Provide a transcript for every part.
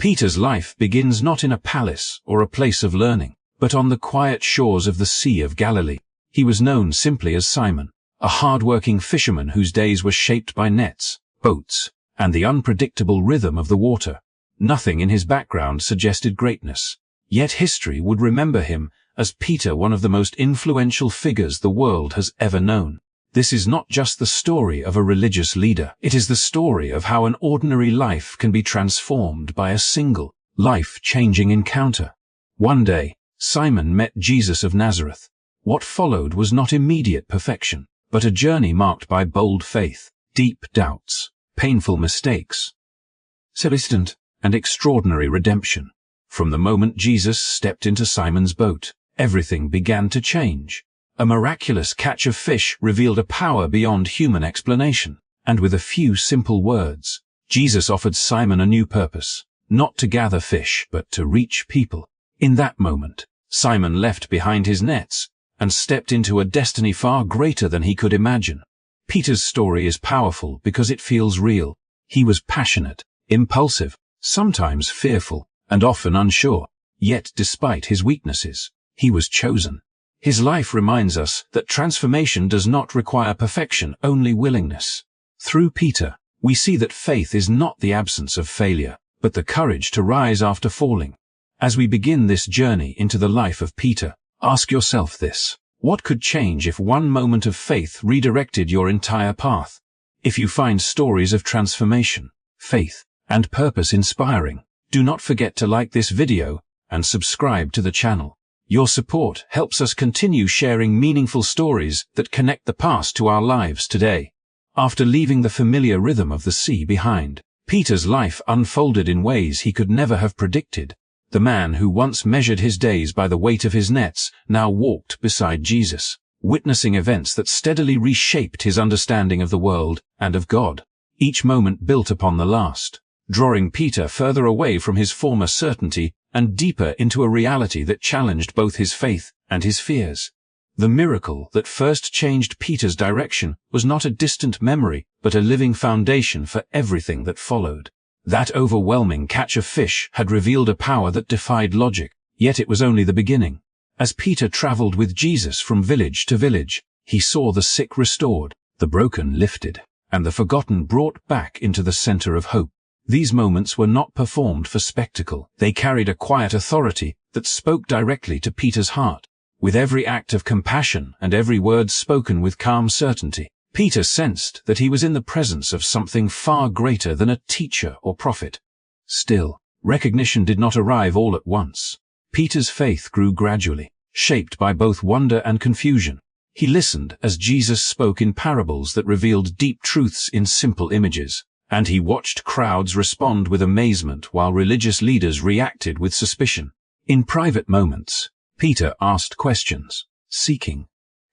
Peter's life begins not in a palace or a place of learning, but on the quiet shores of the Sea of Galilee. He was known simply as Simon, a hard-working fisherman whose days were shaped by nets, boats, and the unpredictable rhythm of the water. Nothing in his background suggested greatness, yet history would remember him as Peter, one of the most influential figures the world has ever known. This is not just the story of a religious leader, it is the story of how an ordinary life can be transformed by a single, life-changing encounter. One day, Simon met Jesus of Nazareth. What followed was not immediate perfection, but a journey marked by bold faith, deep doubts, painful mistakes, persistent and extraordinary redemption. From the moment Jesus stepped into Simon's boat, everything began to change. A miraculous catch of fish revealed a power beyond human explanation, and with a few simple words, Jesus offered Simon a new purpose, not to gather fish, but to reach people. In that moment, Simon left behind his nets and stepped into a destiny far greater than he could imagine. Peter's story is powerful because it feels real. He was passionate, impulsive, sometimes fearful, and often unsure. Yet despite his weaknesses, he was chosen. His life reminds us that transformation does not require perfection, only willingness. Through Peter, we see that faith is not the absence of failure, but the courage to rise after falling. As we begin this journey into the life of Peter, ask yourself this: what could change if one moment of faith redirected your entire path? If you find stories of transformation, faith, and purpose inspiring, do not forget to like this video and subscribe to the channel. Your support helps us continue sharing meaningful stories that connect the past to our lives today. After leaving the familiar rhythm of the sea behind, Peter's life unfolded in ways he could never have predicted. The man who once measured his days by the weight of his nets now walked beside Jesus, witnessing events that steadily reshaped his understanding of the world and of God. Each moment built upon the last, drawing Peter further away from his former certainty and deeper into a reality that challenged both his faith and his fears. The miracle that first changed Peter's direction was not a distant memory, but a living foundation for everything that followed. That overwhelming catch of fish had revealed a power that defied logic, yet it was only the beginning. As Peter traveled with Jesus from village to village, he saw the sick restored, the broken lifted, and the forgotten brought back into the center of hope. These moments were not performed for spectacle. They carried a quiet authority that spoke directly to Peter's heart. With every act of compassion and every word spoken with calm certainty, Peter sensed that he was in the presence of something far greater than a teacher or prophet. Still, recognition did not arrive all at once. Peter's faith grew gradually, shaped by both wonder and confusion. He listened as Jesus spoke in parables that revealed deep truths in simple images, and he watched crowds respond with amazement while religious leaders reacted with suspicion. In private moments, Peter asked questions, seeking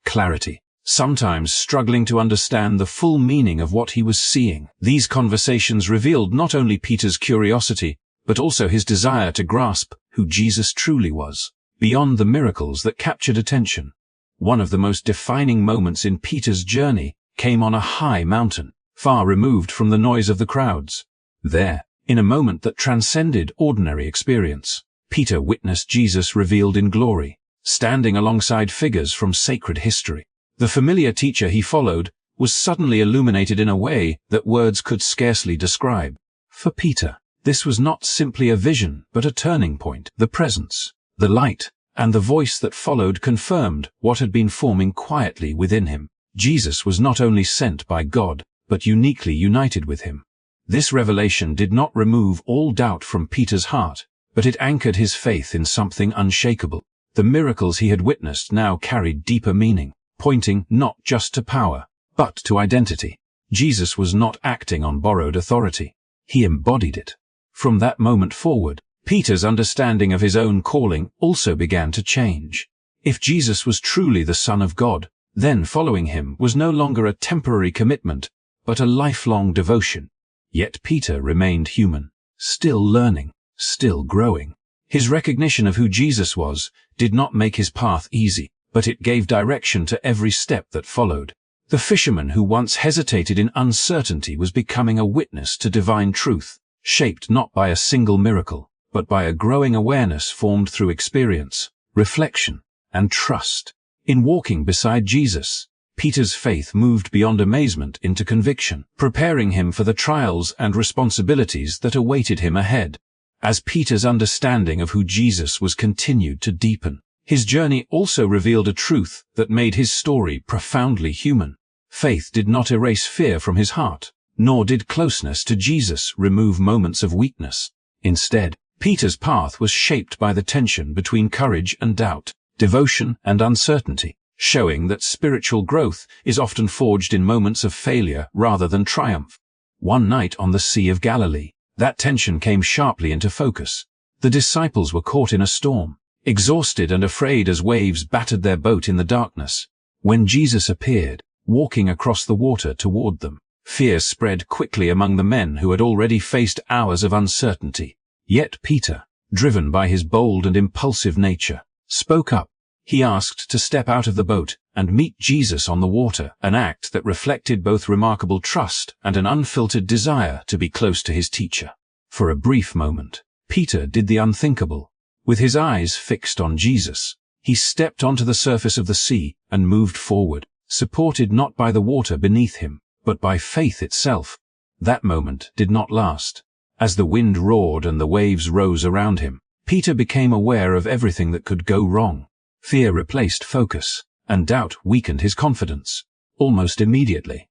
clarity, sometimes struggling to understand the full meaning of what he was seeing. These conversations revealed not only Peter's curiosity, but also his desire to grasp who Jesus truly was, beyond the miracles that captured attention. One of the most defining moments in Peter's journey came on a high mountain, far removed from the noise of the crowds. There, in a moment that transcended ordinary experience, Peter witnessed Jesus revealed in glory, standing alongside figures from sacred history. The familiar teacher he followed was suddenly illuminated in a way that words could scarcely describe. For Peter, this was not simply a vision, but a turning point. The presence, the light, and the voice that followed confirmed what had been forming quietly within him. Jesus was not only sent by God, but uniquely united with him. This revelation did not remove all doubt from Peter's heart, but it anchored his faith in something unshakable. The miracles he had witnessed now carried deeper meaning, pointing not just to power, but to identity. Jesus was not acting on borrowed authority. He embodied it. From that moment forward, Peter's understanding of his own calling also began to change. If Jesus was truly the Son of God, then following him was no longer a temporary commitment, but a lifelong devotion. Yet Peter remained human, still learning, still growing. His recognition of who Jesus was did not make his path easy, but it gave direction to every step that followed. The fisherman who once hesitated in uncertainty was becoming a witness to divine truth, shaped not by a single miracle, but by a growing awareness formed through experience, reflection, and trust. In walking beside Jesus, Peter's faith moved beyond amazement into conviction, preparing him for the trials and responsibilities that awaited him ahead. As Peter's understanding of who Jesus was continued to deepen, his journey also revealed a truth that made his story profoundly human. Faith did not erase fear from his heart, nor did closeness to Jesus remove moments of weakness. Instead, Peter's path was shaped by the tension between courage and doubt, devotion and uncertainty, showing that spiritual growth is often forged in moments of failure rather than triumph. One night on the Sea of Galilee, that tension came sharply into focus. The disciples were caught in a storm, exhausted and afraid as waves battered their boat in the darkness. When Jesus appeared, walking across the water toward them, fear spread quickly among the men who had already faced hours of uncertainty. Yet Peter, driven by his bold and impulsive nature, spoke up. He asked to step out of the boat and meet Jesus on the water, an act that reflected both remarkable trust and an unfiltered desire to be close to his teacher. For a brief moment, Peter did the unthinkable. With his eyes fixed on Jesus, he stepped onto the surface of the sea and moved forward, supported not by the water beneath him, but by faith itself. That moment did not last. As the wind roared and the waves rose around him, Peter became aware of everything that could go wrong. Fear replaced focus, and doubt weakened his confidence. Almost immediately,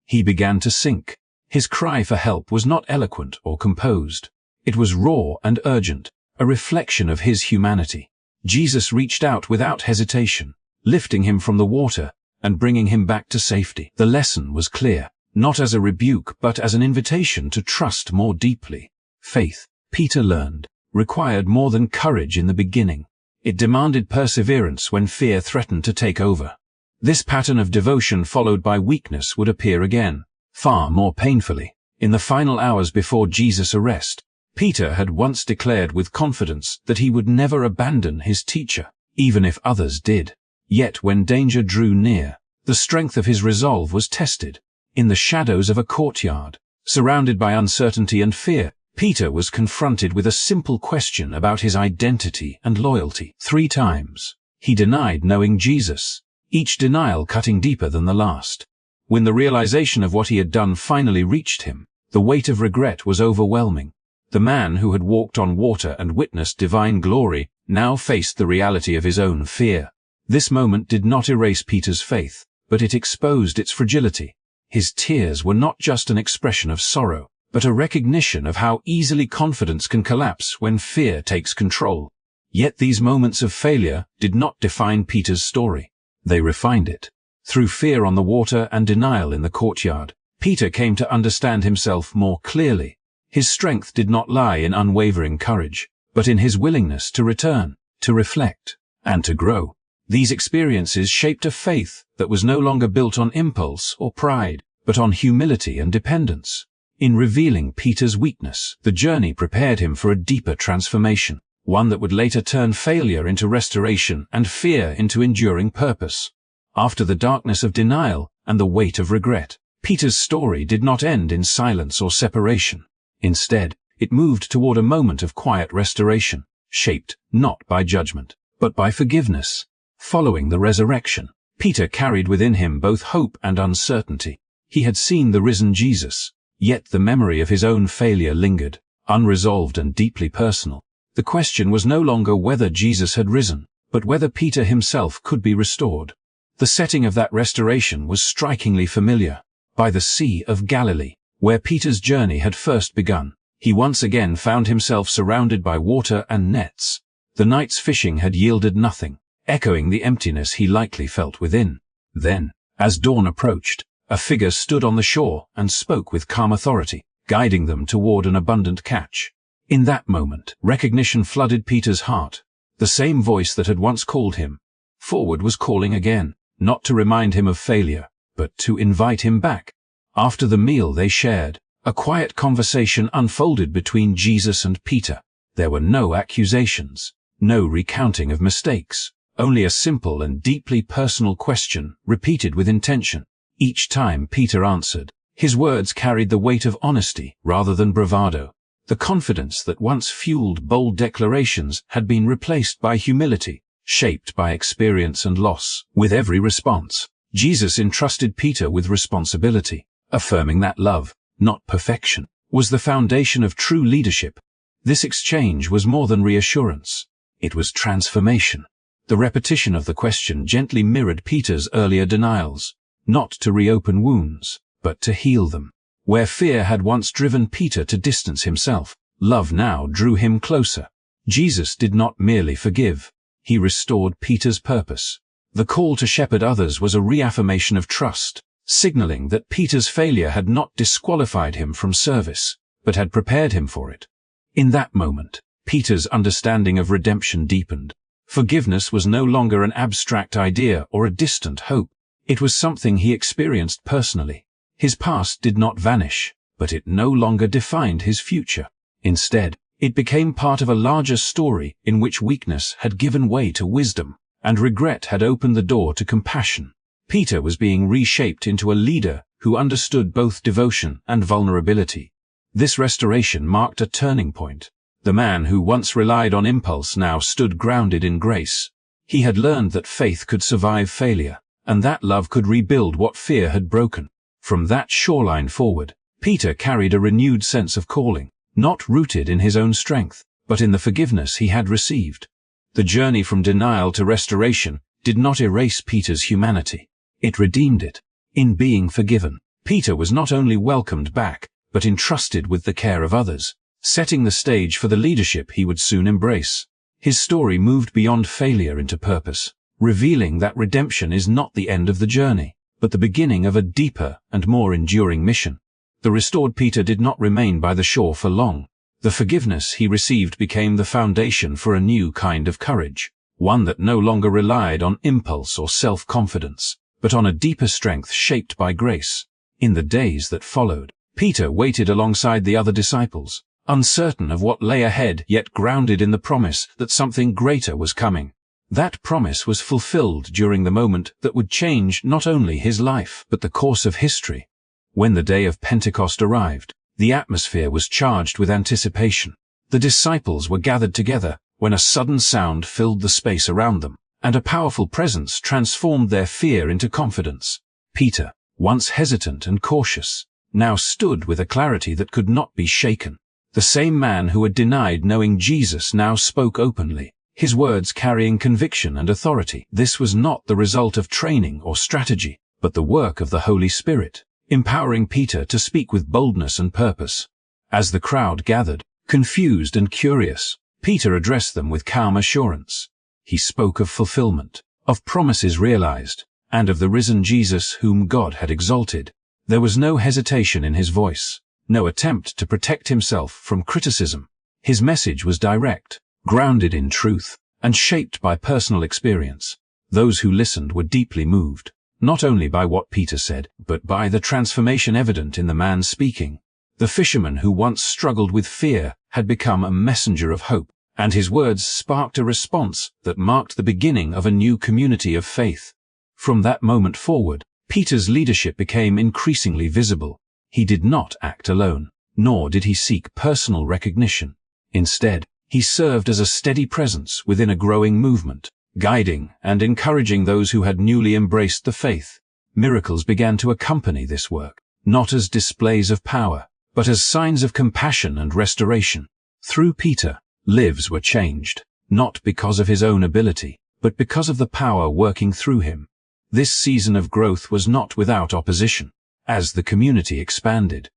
he began to sink. His cry for help was not eloquent or composed. It was raw and urgent, a reflection of his humanity. Jesus reached out without hesitation, lifting him from the water and bringing him back to safety. The lesson was clear, not as a rebuke but as an invitation to trust more deeply. Faith, Peter learned, required more than courage in the beginning. It demanded perseverance when fear threatened to take over. This pattern of devotion followed by weakness would appear again, far more painfully. In the final hours before Jesus' arrest, Peter had once declared with confidence that he would never abandon his teacher, even if others did. Yet when danger drew near, the strength of his resolve was tested. In the shadows of a courtyard, surrounded by uncertainty and fear, Peter was confronted with a simple question about his identity and loyalty. 3 times, he denied knowing Jesus, each denial cutting deeper than the last. When the realization of what he had done finally reached him, the weight of regret was overwhelming. The man who had walked on water and witnessed divine glory now faced the reality of his own fear. This moment did not erase Peter's faith, but it exposed its fragility. His tears were not just an expression of sorrow, but a recognition of how easily confidence can collapse when fear takes control. Yet these moments of failure did not define Peter's story. They refined it. Through fear on the water and denial in the courtyard, Peter came to understand himself more clearly. His strength did not lie in unwavering courage, but in his willingness to return, to reflect, and to grow. These experiences shaped a faith that was no longer built on impulse or pride, but on humility and dependence. In revealing Peter's weakness, the journey prepared him for a deeper transformation, one that would later turn failure into restoration and fear into enduring purpose. After the darkness of denial and the weight of regret, Peter's story did not end in silence or separation. Instead, it moved toward a moment of quiet restoration, shaped not by judgment, but by forgiveness. Following the resurrection, Peter carried within him both hope and uncertainty. He had seen the risen Jesus, yet the memory of his own failure lingered, unresolved and deeply personal. The question was no longer whether Jesus had risen, but whether Peter himself could be restored. The setting of that restoration was strikingly familiar. By the Sea of Galilee, where Peter's journey had first begun, he once again found himself surrounded by water and nets. The night's fishing had yielded nothing, echoing the emptiness he likely felt within. Then, as dawn approached, a figure stood on the shore and spoke with calm authority, guiding them toward an abundant catch. In that moment, recognition flooded Peter's heart. The same voice that had once called him forward was calling again, not to remind him of failure, but to invite him back. After the meal they shared, a quiet conversation unfolded between Jesus and Peter. There were no accusations, no recounting of mistakes, only a simple and deeply personal question repeated with intention. Each time Peter answered, His words carried the weight of honesty rather than bravado. The confidence that once fueled bold declarations had been replaced by humility, shaped by experience and loss. With every response, Jesus entrusted Peter with responsibility, affirming that love, not perfection, was the foundation of true leadership. This exchange was more than reassurance. It was transformation. The repetition of the question gently mirrored Peter's earlier denials, not to reopen wounds, but to heal them. Where fear had once driven Peter to distance himself, love now drew him closer. Jesus did not merely forgive, he restored Peter's purpose. The call to shepherd others was a reaffirmation of trust, signaling that Peter's failure had not disqualified him from service, but had prepared him for it. In that moment, Peter's understanding of redemption deepened. Forgiveness was no longer an abstract idea or a distant hope. It was something he experienced personally. His past did not vanish, but it no longer defined his future. Instead, it became part of a larger story in which weakness had given way to wisdom, and regret had opened the door to compassion. Peter was being reshaped into a leader who understood both devotion and vulnerability. This restoration marked a turning point. The man who once relied on impulse now stood grounded in grace. He had learned that faith could survive failure, and that love could rebuild what fear had broken. From that shoreline forward, Peter carried a renewed sense of calling, not rooted in his own strength, but in the forgiveness he had received. The journey from denial to restoration did not erase Peter's humanity. It redeemed it. In being forgiven, Peter was not only welcomed back, but entrusted with the care of others, setting the stage for the leadership he would soon embrace. His story moved beyond failure into purpose, revealing that redemption is not the end of the journey, but the beginning of a deeper and more enduring mission. The restored Peter did not remain by the shore for long. The forgiveness he received became the foundation for a new kind of courage, one that no longer relied on impulse or self-confidence, but on a deeper strength shaped by grace. In the days that followed, Peter waited alongside the other disciples, uncertain of what lay ahead yet grounded in the promise that something greater was coming. That promise was fulfilled during the moment that would change not only his life, but the course of history. When the day of Pentecost arrived, the atmosphere was charged with anticipation. The disciples were gathered together when a sudden sound filled the space around them, and a powerful presence transformed their fear into confidence. Peter, once hesitant and cautious, now stood with a clarity that could not be shaken. The same man who had denied knowing Jesus now spoke openly, his words carrying conviction and authority. This was not the result of training or strategy, but the work of the Holy Spirit, empowering Peter to speak with boldness and purpose. As the crowd gathered, confused and curious, Peter addressed them with calm assurance. He spoke of fulfillment, of promises realized, and of the risen Jesus whom God had exalted. There was no hesitation in his voice, no attempt to protect himself from criticism. His message was direct, grounded in truth, and shaped by personal experience. Those who listened were deeply moved, not only by what Peter said, but by the transformation evident in the man speaking. The fisherman who once struggled with fear had become a messenger of hope, and his words sparked a response that marked the beginning of a new community of faith. From that moment forward, Peter's leadership became increasingly visible. He did not act alone, nor did he seek personal recognition. Instead, he served as a steady presence within a growing movement, guiding and encouraging those who had newly embraced the faith. Miracles began to accompany this work, not as displays of power, but as signs of compassion and restoration. Through Peter, lives were changed, not because of his own ability, but because of the power working through him. This season of growth was not without opposition. As the community expanded,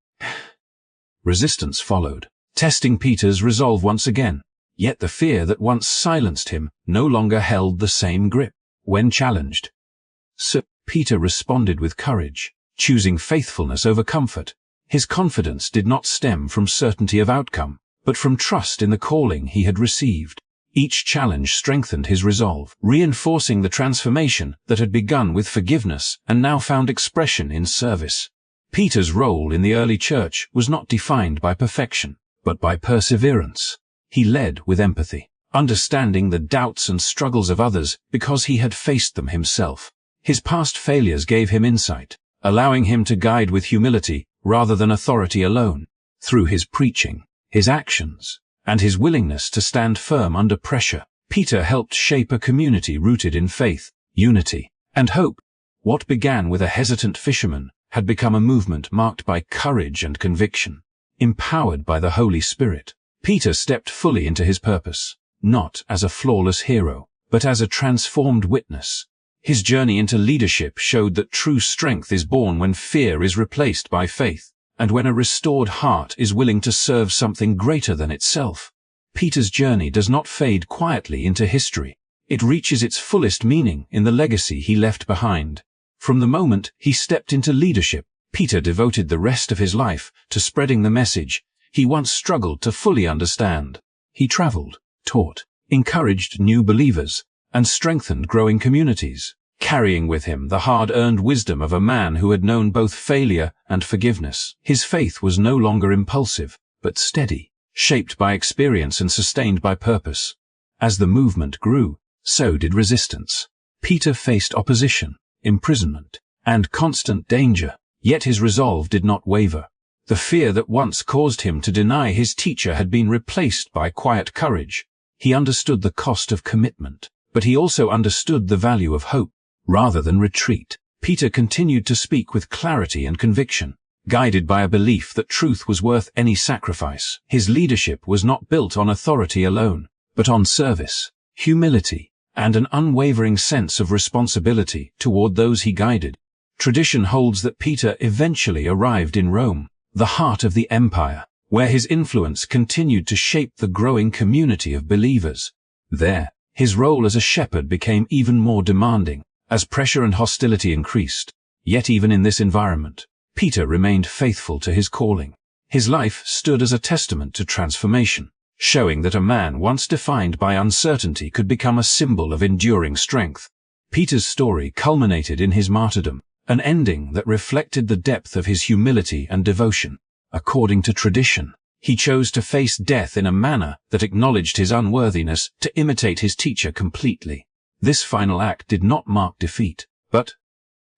resistance followed, testing Peter's resolve once again. Yet the fear that once silenced him no longer held the same grip. When challenged, Peter responded with courage, choosing faithfulness over comfort. His confidence did not stem from certainty of outcome, but from trust in the calling he had received. Each challenge strengthened his resolve, reinforcing the transformation that had begun with forgiveness and now found expression in service. Peter's role in the early church was not defined by perfection, but by perseverance. He led with empathy, understanding the doubts and struggles of others because he had faced them himself. His past failures gave him insight, allowing him to guide with humility rather than authority alone. Through his preaching, his actions, and his willingness to stand firm under pressure, Peter helped shape a community rooted in faith, unity, and hope. What began with a hesitant fisherman had become a movement marked by courage and conviction. Empowered by the Holy Spirit, Peter stepped fully into his purpose, not as a flawless hero, but as a transformed witness. His journey into leadership showed that true strength is born when fear is replaced by faith, and when a restored heart is willing to serve something greater than itself. Peter's journey does not fade quietly into history. It reaches its fullest meaning in the legacy he left behind. From the moment he stepped into leadership, Peter devoted the rest of his life to spreading the message he once struggled to fully understand. He traveled, taught, encouraged new believers, and strengthened growing communities, carrying with him the hard-earned wisdom of a man who had known both failure and forgiveness. His faith was no longer impulsive, but steady, shaped by experience and sustained by purpose. As the movement grew, so did resistance. Peter faced opposition, imprisonment, and constant danger, yet his resolve did not waver. The fear that once caused him to deny his teacher had been replaced by quiet courage. He understood the cost of commitment, but he also understood the value of hope. Rather than retreat, Peter continued to speak with clarity and conviction, guided by a belief that truth was worth any sacrifice. His leadership was not built on authority alone, but on service, humility, and an unwavering sense of responsibility toward those he guided. Tradition holds that Peter eventually arrived in Rome, the heart of the empire, where his influence continued to shape the growing community of believers. There, his role as a shepherd became even more demanding, as pressure and hostility increased. Yet even in this environment, Peter remained faithful to his calling. His life stood as a testament to transformation, showing that a man once defined by uncertainty could become a symbol of enduring strength. Peter's story culminated in his martyrdom, an ending that reflected the depth of his humility and devotion. According to tradition, he chose to face death in a manner that acknowledged his unworthiness to imitate his teacher completely. This final act did not mark defeat, but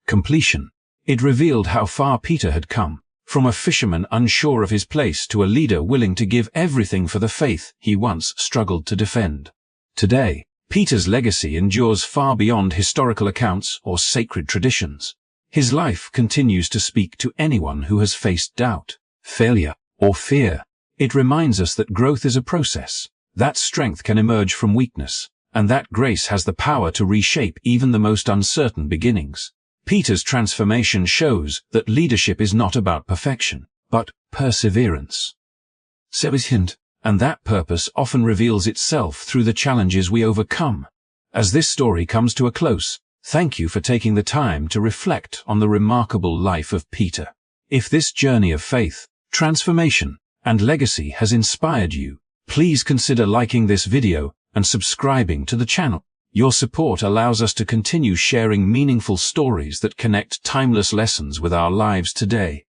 completion. It revealed how far Peter had come, from a fisherman unsure of his place to a leader willing to give everything for the faith he once struggled to defend. Today, Peter's legacy endures far beyond historical accounts or sacred traditions. His life continues to speak to anyone who has faced doubt, failure, or fear. It reminds us that growth is a process, that strength can emerge from weakness, and that grace has the power to reshape even the most uncertain beginnings. Peter's transformation shows that leadership is not about perfection, but perseverance. And that purpose often reveals itself through the challenges we overcome. As this story comes to a close, thank you for taking the time to reflect on the remarkable life of Peter. If this journey of faith, transformation, and legacy has inspired you, please consider liking this video and subscribing to the channel. Your support allows us to continue sharing meaningful stories that connect timeless lessons with our lives today.